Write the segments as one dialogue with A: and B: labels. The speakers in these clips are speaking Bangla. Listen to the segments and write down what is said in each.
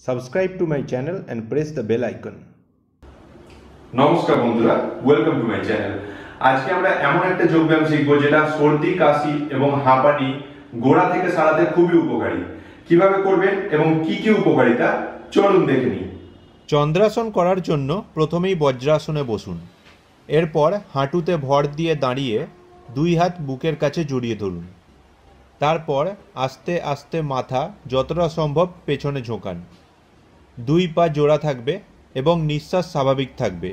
A: Subscribe to my channel and press the bell icon.
B: নমস্কার বন্ধুরা, ওয়েলকাম টু মাই চ্যানেল। আজকে আমরা এমন একটা যোগব্যায়াম শিখব যেটা সর্দি, কাশি এবং হাঁপানি গোড়া থেকে সারাতে খুবই উপকারী। কিভাবে করবেন এবং কি কি উপকারিতা চলুন দেখে নিই।
A: চন্দ্রাসন করার জন্য প্রথমেই বজ্রাসনে বসুন। এরপর হাঁটুতে ভর দিয়ে দাঁড়িয়ে দুই হাত বুকের কাছে জড়িয়ে ধরুন। তারপর আস্তে আস্তে মাথা যতটা সম্ভব পেছনে ঝোঁকান। দুই পা জোড়া থাকবে এবং নিঃশ্বাস স্বাভাবিক থাকবে।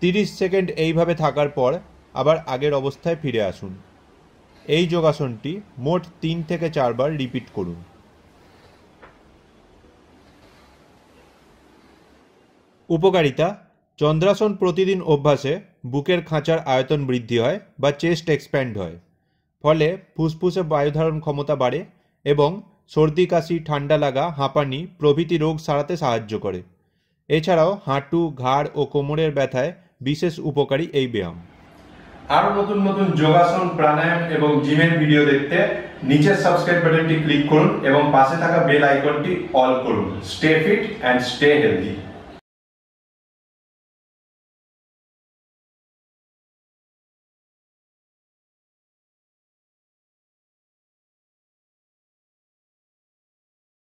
A: তিরিশ সেকেন্ড এইভাবে থাকার পর আবার আগের অবস্থায় ফিরে আসুন। এই যোগাসনটি মোট 3 থেকে 4 বার রিপিট করুন। উপকারিতা: চন্দ্রাসন প্রতিদিন অভ্যাসে বুকের খাঁচার আয়তন বৃদ্ধি হয় বা চেস্ট এক্সপ্যান্ড হয়, ফলে ফুসফুসে বায়ুধারণ ক্ষমতা বাড়ে এবং সর্দি, কাশি, ঠান্ডা লাগা, হাঁপানি প্রভৃতি রোগ সারাতে সাহায্য করে। এছাড়াও হাঁটু, ঘাড় ও কোমরের ব্যথায় বিশেষ উপকারী এই ব্যায়াম।
B: আরো নতুন নতুন যোগাসন, প্রাণায়াম এবং জিমের ভিডিও দেখতে নিচের সাবস্ক্রাইব বাটনটি ক্লিক করুন এবং পাশে থাকা বেল আইকনটি অল করুন। Stay fit and stay healthy.